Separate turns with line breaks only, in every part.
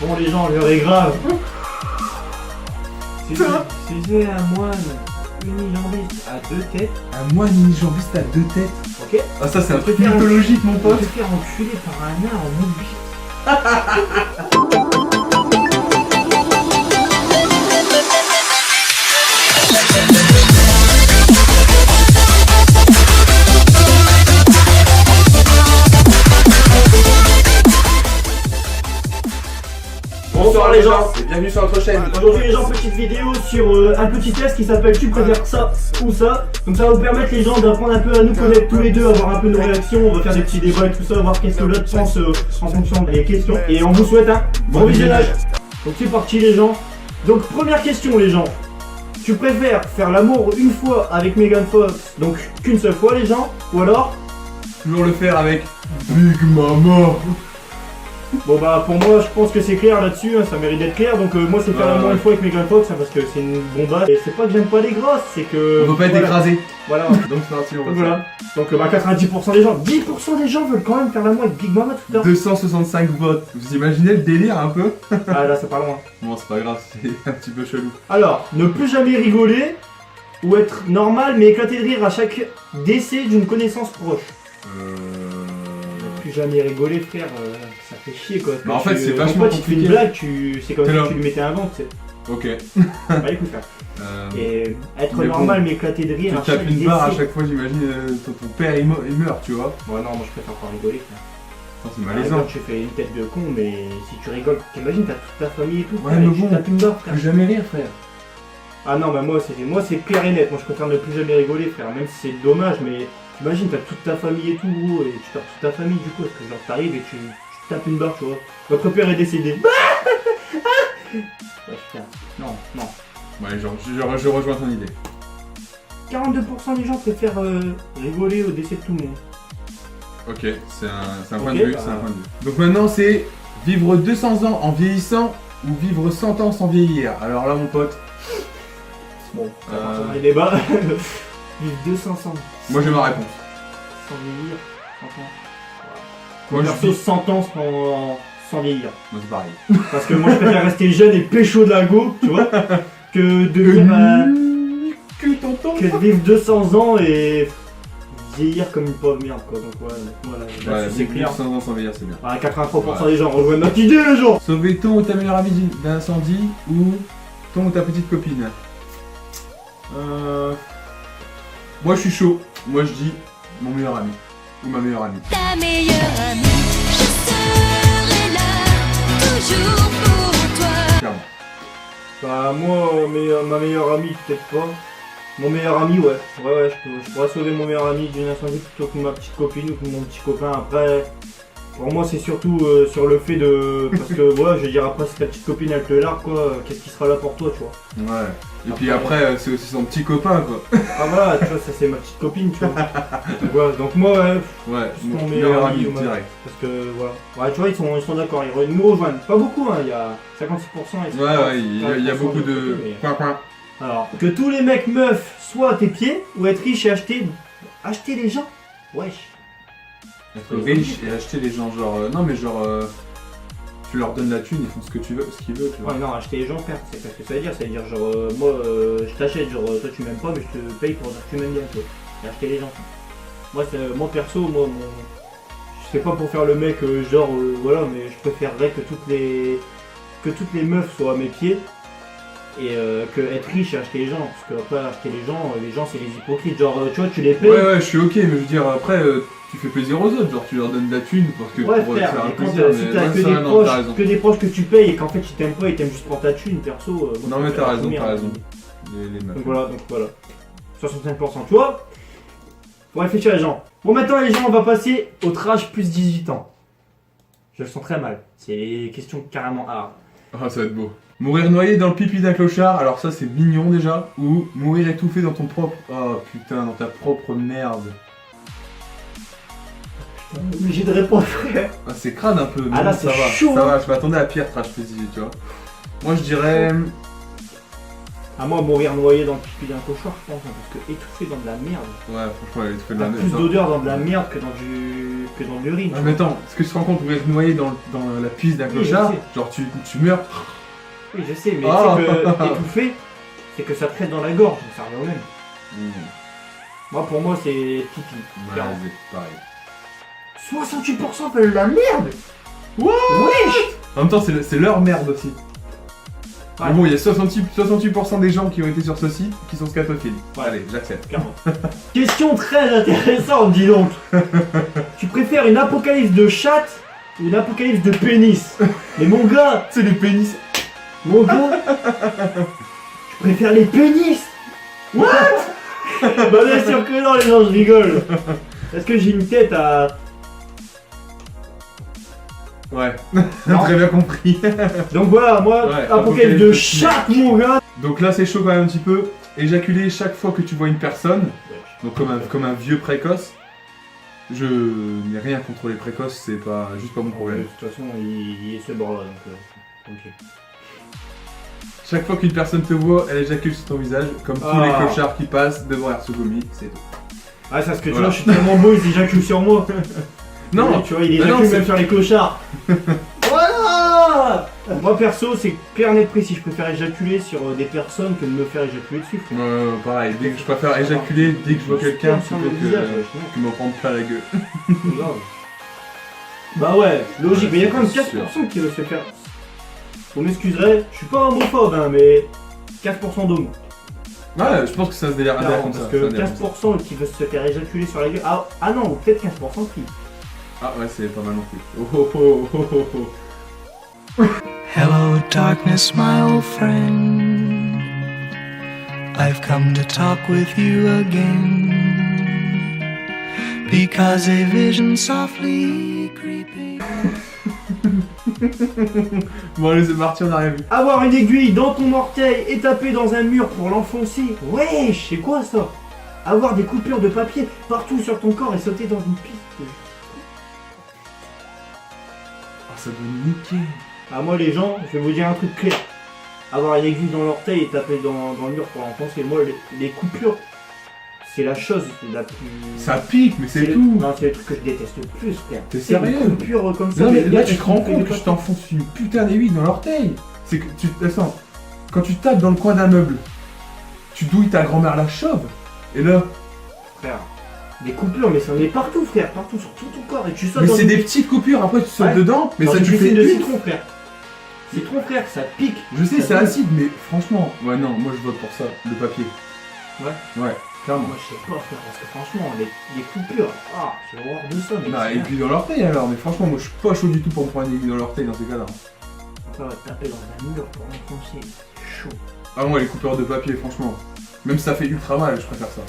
Bon les gens, l'heure est grave. C'est un moine unijambiste à 2 têtes.
Un moine unijambiste à 2 têtes.
Ok.
Ah ça c'est un truc
Faire-
mythologique mon
Pour
pote.
te faire enculer par un nain en oubli. Bonsoir les gens.
Et bienvenue sur notre chaîne.
Aujourd'hui les gens, petite vidéo sur un petit test qui s'appelle tu préfères ça ou ça. Donc ça va vous permettre les gens d'apprendre un peu à nous connaître tous les deux, à voir un peu nos réactions, on va faire des petits débats et tout ça, voir qu'est-ce que l'autre pense en fonction des questions. Et on vous souhaite un bon visionnage. Donc c'est parti les gens. Donc première question les gens. Tu préfères faire l'amour une fois avec Megan Fox, donc qu'une seule fois les gens, ou alors
Toujours le faire avec Big Mama.
bon bah pour moi je pense que c'est clair là-dessus, hein, ça mérite d'être clair, donc moi c'est faire l'amour une fois avec Megan Fox, hein, parce que c'est une bombasse, et c'est pas que j'aime pas les grosses, c'est que...
On peut pas être
voilà.
écrasé.
Voilà,
Donc c'est parti, on
donc
va
voilà, donc bah 90% des gens, 10% des gens veulent quand même faire l'amour avec Big Mama tout à l'heure.
265 votes. Vous imaginez le délire un peu?
Ah là c'est pas loin.
Bon c'est pas grave, c'est un petit peu chelou.
Alors, ne plus jamais rigoler, ou être normal mais éclater de rire à chaque décès d'une connaissance proche. Ne plus jamais rigoler frère, ça fait chier quoi.
Bah, en fait, c'est
ton
vachement
pote, il te fait une
compliqué.
blague, c'est comme
T'es
si
là.
tu lui mettais un vent, tu sais.
Ok.
Bah écoute frère. Et être
mais
normal
bon,
mais éclater de rire
Tu
à
tapes
chaque
une barre à
décès.
chaque fois, j'imagine, ton père il meurt, tu vois.
Ouais non, moi je préfère pas rigoler frère.
Non, c'est
Par
malaisant.
exemple, tu fais une tête de con mais si tu rigoles, t'imagines t'as toute ta famille et tout,
Ouais,
frère,
mais
et tu
bon.
tapes une barre frère.
Plus jamais rire, frère.
Ah non, bah moi c'est clair et net, moi je préfère ne plus jamais rigoler frère, même si c'est dommage, mais t'imagines t'as toute ta famille et tout gros, et tu perds toute ta famille du coup, parce que genre t'arrives et tu tapes une barre, tu vois. Votre père est décédé. Ouais frère, non.
Ouais, genre, je rejoins ton idée.
42% des gens préfèrent rigoler au décès de tout le monde.
Ok, c'est un point
Ok,
de vue,
bah.
c'est un point de vue. Donc maintenant c'est vivre 200 ans en vieillissant ou vivre 100 ans sans vieillir. Alors là mon pote,
Bon, ça va dans les débats. Vivre 200 ans.
moi j'ai ma réponse.
Sans vieillir, 100 ans.
Moi je
Perso, 100 ans sans vieillir.
Moi c'est pareil.
Parce que moi je préfère rester jeune et pécho de la go, tu vois, que de vivre,
Que tonton.
que de vivre 200 ans et vieillir comme une pauvre merde quoi. Donc voilà,
Ouais,
c'est clair.
100 ans sans vieillir c'est bien.
Ah, 83% des gens rejoignent notre idée les gens.
Sauver ton ou ta meilleure amie d'incendie ou ton ou ta petite copine. Moi je suis chaud. Moi je dis mon meilleur ami. Ou ma meilleure amie.
Ta meilleure amie, je serai là, toujours pour toi.
Clairement.
Bah moi, ma meilleure amie peut-être pas. Mon meilleur ami ouais, je pourrais sauver mon meilleur ami d'une incendie plutôt que ma petite copine ou que mon petit copain. Après, pour moi c'est surtout sur le fait de... Parce que voilà, je veux dire après si ta petite copine elle te largue quoi, qu'est-ce qui sera là pour toi tu vois.
Ouais. Et puis après c'est aussi son petit copain quoi.
Ah voilà, tu vois, ça c'est ma petite copine tu vois. Donc, voilà, donc moi ouais,
Ouais,
Juste
mon
mon
meilleur
meilleur
ami
ami, ouais.
direct.
parce que voilà. Ouais tu vois ils sont d'accord, ils nous rejoignent. Pas beaucoup hein, il y a 56% et
Ouais, il y a
40%
beaucoup de...
côté, mais-
Coin, coin.
Alors, que tous les mecs meufs soient à tes pieds ou être riche et acheter les gens. Wesh.
Être riche et acheter les gens genre... non mais genre... tu leur donnes la thune, ils font ce qu'ils veulent, tu vois.
Ouais non, acheter les gens frère, c'est pas ce que ça veut dire, ça veut dire genre moi je t'achète, genre toi tu m'aimes pas mais je te paye pour dire que tu m'aimes bien toi. Et acheter les gens. Moi perso, je sais pas pour faire le mec genre voilà, mais je préférerais que toutes les meufs soient à mes pieds. Et que être riche et acheter les gens, parce que après acheter les gens c'est les hypocrites, genre tu vois tu les payes.
Ouais, je suis ok, mais je veux dire, après, tu fais plaisir aux autres, genre tu leur donnes de la thune pour que
Ouais
pour
frère,
faire un
mais quand
plaisir,
si
mais
t'as
ouais,
que,
ça,
des
non,
proches,
t'as raison.
que des proches que tu payes et qu'en fait ils t'aiment pas, ils t'aiment juste pour ta thune, perso. Moi,
Non,
je
mais
préfère
t'as raison,
assumir,
t'as
hein.
raison. Les meufs.
Donc voilà. 65%, tu vois. Faut réfléchir les gens. Bon maintenant les gens, on va passer au trash plus 18 ans. Je le sens très mal, c'est des questions carrément hard.
Ah, ça va être beau. Mourir noyé dans le pipi d'un clochard, alors ça c'est mignon déjà, ou mourir étouffé dans ton propre... Oh putain, dans ta propre merde.
Obligé de répondre frère.
Ah, c'est crade un peu, mais
Ah, là,
bon,
c'est
ça va,
chaud,
ça
hein.
va, je m'attendais à pire trash plus 18, tu vois. Moi je dirais...
À moi, mourir noyé dans le pipi d'un clochard, je pense, hein, parce que étouffé dans de la merde.
Ouais, franchement, elle est très
T'as
bien.
plus d'odeur dans de la merde que dans de l'urine.
Ah, mais attends, est-ce que tu te rends compte mourir noyé dans la pisse d'un
Oui,
clochard?
je sais.
Genre, tu meurs.
Oui, je sais, mais
Ah.
tu sais que étouffé, c'est que ça te reste dans la gorge, donc ça revient au même. Moi, pour moi, c'est pipi.
Ouais,
clairement.
c'est pareil.
68% fait de la merde.
What?
Wesh.
En même temps, c'est leur merde aussi.
Ouais.
Mais bon, il y a 68% des gens qui ont été sur ce site qui sont scatophiles.
Ouais.
Allez, j'accepte.
Clairement. Question très intéressante, dis donc. Tu préfères une apocalypse de chatte ou une apocalypse de pénis? Mais mon gars,
C'est les pénis.
mon gars, je préfère les pénis. What? Bah bien sûr que non, les gens, je rigole. Est-ce que j'ai une tête à...
Ouais,
Non.
très bien compris.
Donc voilà, moi,
Ouais,
apocalypse de chatte, mon gars.
Donc là, c'est chaud quand même un petit peu. Éjaculer chaque fois que tu vois une personne, donc comme un vieux précoce. Je n'ai rien contre les précoces, c'est pas juste pas mon
De
problème.
toute façon, il est ce bord là, donc ok.
Chaque fois qu'une personne te voit, elle éjacule sur ton visage, comme tous
Ah.
les clochards qui passent devant Arsogumi, c'est tout.
Ah, c'est parce que tu
Voilà.
vois, je suis tellement beau, ils éjaculent sur moi.
Non,
Tu vois, il
mais
éjacule
non,
même
c'est-
sur les clochards. Voilà. Moi perso, c'est clair net précis, je préfère éjaculer sur des personnes que de me faire éjaculer dessus. frère.
pareil, je préfère éjaculer dès que je vois quelqu'un
Sur
plutôt
le visage,
que,
ouais,
que m'en prendre plein la gueule.
c'est grave. Bah ouais, logique,
Ouais,
mais il y a quand même
c'est
4% qui veut se faire. Vous m'excuserez, je suis pas homophobe, hein, mais 4% d'homo.
Ouais, je pense que ça se délire
Clairement,
comme ça.
parce
ça
que
se délire comme ça.
15% qui veut se faire éjaculer sur la gueule. Ah non, ou peut-être 15% de filles.
Ah ouais, c'est pas mal non plus. Oh oh oh oh oh oh.
Hello, darkness, my old friend. I've come to talk with you again. Because a vision softly creeping.
Bon allez, c'est parti, on a rien vu.
Avoir une aiguille dans ton orteil et taper dans un mur pour l'enfoncer. Wesh, c'est quoi ça? Avoir des coupures de papier partout sur ton corps et sauter dans une piste.
Ah, ça doit niquer.
Ah moi les gens, je vais vous dire un truc clair. Avoir une aiguille dans l'orteil et taper dans le mur pour l'enfoncer. Moi les coupures, c'est la chose la plus...
Ça pique, mais c'est
le-
tout.
Non, c'est le truc que je déteste le plus, frère.
T'es
C'est les
sérieux?
coupures comme ça.
Non mais
les
là
gars,
tu te rends
qui
compte
font
que
des
je t'enfonce une putain d'aiguille dans l'orteil. C'est que tu... Attends, quand tu tapes dans le coin d'un meuble, tu douilles ta grand-mère la chauve. Et là...
frère. Des coupures, mais ça en est partout, frère. Partout sur tout ton corps. Et tu sautes
Mais
dans
c'est
une
des petites coupures, après tu sautes
Ouais.
dedans, mais
dans
ça
une
tu fais
piscine de
une...
citron, frère. Citron, frère, ça pique.
Je sais,
Ça
c'est
pique.
acide, mais franchement... Ouais non, moi je vote pour ça, le papier.
Ouais.
Ouais, clairement.
Moi, je sais pas, frère, parce que franchement, les coupures, j'ai horreur de ça. Mais
Bah,
c'est
aiguille dans l'orteil alors, mais franchement, moi je suis pas chaud du tout pour me prendre une aiguille dans l'orteil dans ces cas-là.
on va taper dans un mur pour l'enfoncer. C'est chaud.
Ah, moi les coupeurs de papier, franchement. Même si ça fait ultra mal, je préfère ça.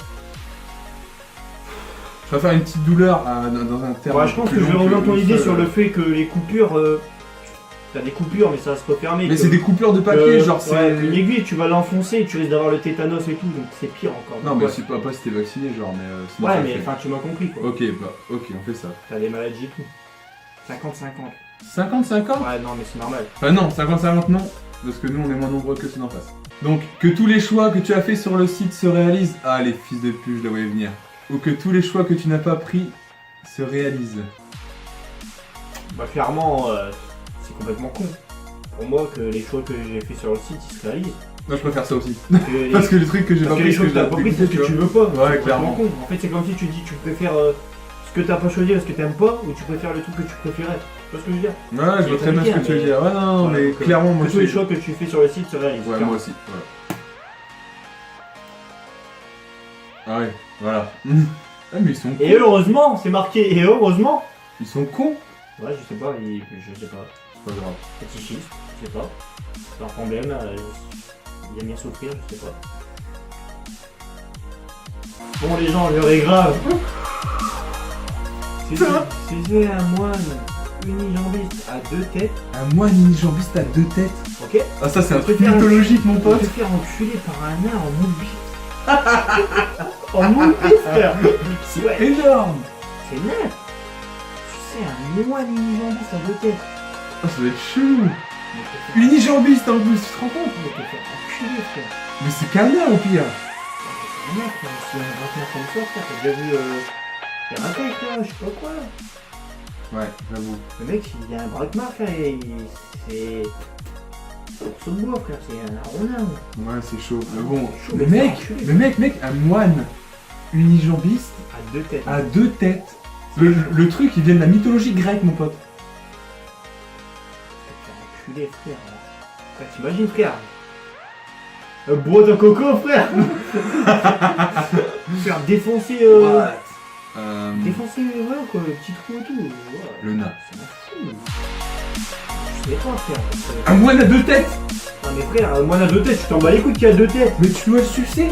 Je préfère une petite douleur dans un terme.
Ouais, je pense que
plus
je vais
long
revenir ton
une
idée
seule.
sur le fait que les coupures. T'as des coupures, mais ça va se refermer.
Mais
que-
c'est des coupures de papier,
que-
genre c'est.
ouais, une aiguille, tu vas l'enfoncer et tu risques d'avoir le tétanos et tout, donc c'est pire encore.
Non,
Donc,
mais
ouais.
c'est pas si t'es vacciné, genre, mais. Sinon,
Ouais,
ça
mais
fait.
enfin, tu m'as compris quoi.
Ok, bah, ok, on fait ça.
T'as des maladies et tout. 50-50.
50-50
Ouais, non, mais c'est normal.
Enfin, non, 50-50 non, parce que nous on est moins nombreux que ceux d'en face. Donc, que tous les choix que tu as fait sur le site se réalisent. Ah, les fils de pute, je la voyais venir. Ou que tous les choix que tu n'as pas pris se réalisent.
Bah, clairement, c'est complètement con. Pour moi, que les choix que j'ai fait sur le site, ils se réalisent.
Non, je préfère ça aussi.
Parce que les,
Parce que les trucs que j'ai pas
parce que
pris,
les choses que t'as pas pris, c'est ce que tu veux pas.
Ouais,
C'est complètement
clairement.
con. En fait, c'est comme si tu dis tu préfères ce que t'as pas choisi parce que t'aimes pas, ou tu préfères le truc que tu préférais. Tu vois ce que je veux dire?
Ouais, je vois très bien ce que tu veux dire. Ouais, non, mais
donc,
clairement, moi
que
je
tous les
suis.
choix que tu fais sur le site se réalisent.
Ouais,
clairement.
moi aussi. Voilà. Ah ouais, voilà. Ah, mais ils sont
Et
cons.
heureusement, c'est marqué, et heureusement.
Ils sont cons.
Ouais, je sais pas, je sais pas.
C'est pas grave.
Fétichiste, je sais pas. C'est un problème, il aime bien souffrir, je sais pas. Bon les gens, l'heure est grave. C'est un moine unijambiste à deux têtes,
Un moine unijambiste à deux têtes.
ok?
Ah, ça, c'est un
On
truc
peut faire un-
mythologique, mon
On peut
pote.
se faire enculer par un nain en moule bite. En moule bite, frère. Ouais,
Énorme.
c'est nain. Tu sais, un moine unijambiste à deux têtes.
Ah, ça va être chou. Unijambiste unijambiste en plus, tu te rends compte?
Mais t'es fait enculer, frère.
Mais c'est Kana au pire.
C'est un mec, frère. C'est un braquemar comme ça, frère. T'as déjà vu les racailles, frère, je sais pas quoi.
Ouais, j'avoue.
Le mec, il a un braquemar, frère, et c'est... Pour de bois, frère, c'est un renard.
Ouais, c'est chaud. Mais bon,
Chaud,
le
mais
mec,
c'est un
mec, un moine unijambiste
À deux têtes.
à 2 têtes. Le truc, il vient de la mythologie grecque, mon pote.
T'es enculé, frère. Frère, t'imagines, frère. Bois de coco, frère. Faire défoncer... Défoncer, voilà, quoi, le petit trou et tout. Voilà.
Le nain.
C'est un fou. Je sais pas, frère.
Un moine à 2 têtes.
Non mais frère, moi à deux têtes, tu t'en bats les couilles qu'il y a deux têtes.
Mais tu dois le sucer.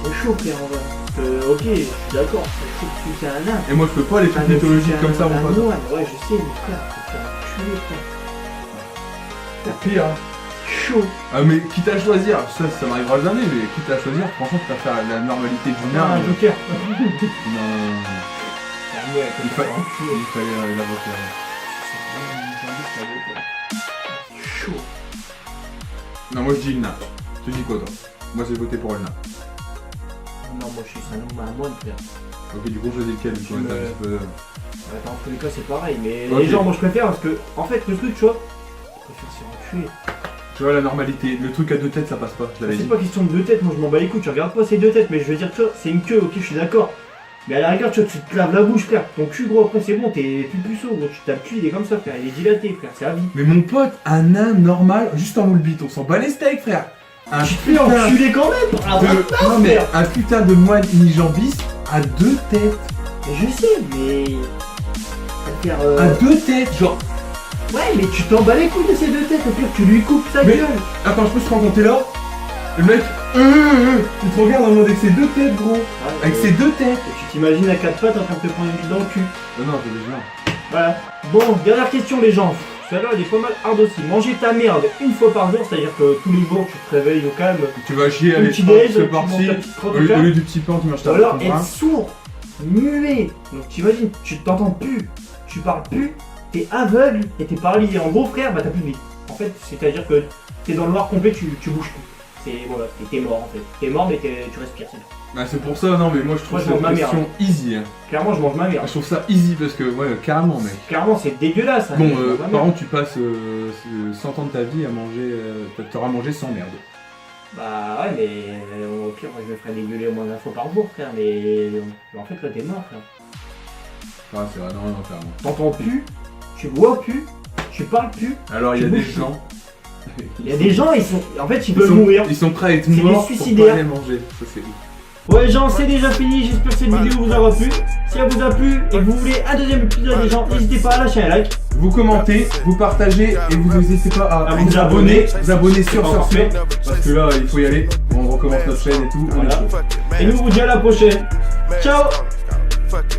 C'est chaud, frère, en vrai. Ok, je suis d'accord, c'est chaud que tu es un nain.
Et moi, je peux pas les trucs mythologiques comme ça, mon pote.
Ouais, je sais, mais frère, faut faire enculer, frère.
C'est pire. Hein.
C'est chaud.
Ah, mais quitte à choisir, ça m'arrivera jamais, mais quitte à choisir, franchement, tu préfères la normalité du nain.
Ah, un joker.
Non.
Ah, ouais,
Il fallait l'avocat.
C'est chaud.
Non, moi je dis le nain. Tu dis quoi, toi? Moi, j'ai voté pour le nain.
Non, moi je suis un homme à moine, frère.
Ok, du coup, choisis lequel? Du coup,
Je
t'as
me-
un petit peu...
Dans tous les cas, c'est pareil, mais
Ok.
les gens, moi je préfère parce que, en fait, le truc, tu vois, je préfère se faire enculer.
Tu vois, la normalité, le truc à 2 têtes, ça passe pas, je l'avais
C'est
dit.
pas question de deux têtes, moi je m'en bats les couilles, tu regardes pas ces deux têtes, mais je veux dire, tu vois, c'est une queue, ok, je suis d'accord. Mais à la rigueur, tu vois, tu te laves la bouche, frère. Ton cul, gros, après c'est bon, t'es plus puceau, gros. Tu tapes le cul, il est comme ça, frère. Il est dilaté, frère, c'est à vie.
Mais mon pote, un nain normal, juste en moule bite, on s'en bat les steaks, frère. Un
Tu te fais enculer quand même par un braquemar,
Non mais
frère.
un putain de moine unijambiste à 2 têtes.
Mais je sais, mais. Faire,
À 2 têtes, genre.
Ouais, mais tu t'en bats les couilles de ces deux têtes, au pire, tu lui coupes sa
Mais-
gueule.
Attends, je peux te raconter là. Le mec, il te regarde en mode avec ses 2 têtes, gros.
Ouais,
Avec
mais-
ses 2 têtes.
Et tu t'imagines à quatre pattes en train de te prendre une bille dans le cul.
Non, c'est déjà.
Voilà. Bon, dernière question, les gens. Celle-là, elle est pas mal hard aussi. Manger ta merde une fois par jour, c'est-à-dire que tous les jours, tu te réveilles au calme.
Tu vas chier,
Au
allez,
petit déj,
c'est
tu manges
parti.
ta petite crotte
Au
au
lieu
calme.
du petit pain, tu manges ta
Ou alors
petite
être
pain.
sourd, muet. Donc t'imagines, tu t'entends plus, tu parles plus, t'es aveugle et t'es paralysé. En gros, frère, bah t'as plus de vie. En fait, c'est-à-dire que t'es dans le noir complet, tu bouges plus. C'est voilà, t'es mort en fait. T'es mort mais tu respires, c'est tout.
Bah, c'est pour ça, non, mais moi je trouve
Moi, je mange
cette
ma
question easy. Hein.
Clairement, je mange ma merde.
Je trouve ça easy parce que, ouais, carrément, mec.
Clairement, c'est dégueulasse. hein,
Bon,
je mange ma
par
merde.
contre, tu passes 100 ans de ta vie à manger. T'auras mangé sans merde.
Bah ouais, mais au pire, moi je me ferais dégueuler au moins 1 fois par jour, frère. Mais en fait, là, t'es mort, frère.
Ah, c'est vrai, non, clairement.
T'entends plus, tu vois plus, tu parles plus.
Alors, il y a
Tu
des
bouges plus.
gens.
Il y a des gens, en fait, ils veulent mourir.
Ils sont prêts à être
C'est des
morts pour
suicidaires.
pas aller manger. Ça, c'est ouf.
Ouais les gens, c'est déjà fini, j'espère que cette vidéo vous aura plu. Si elle vous a plu et que vous voulez un deuxième épisode, les gens, n'hésitez pas à lâcher un like.
Vous commentez, vous partagez et vous n'hésitez pas à
À vous
vous
abonner.
abonner sur
Encore
ce
fait.
parce que là il faut y aller. On recommence notre chaîne et tout. On est
Voilà.
chaud.
Et nous, on vous dit à la prochaine. Ciao.
Fuck it.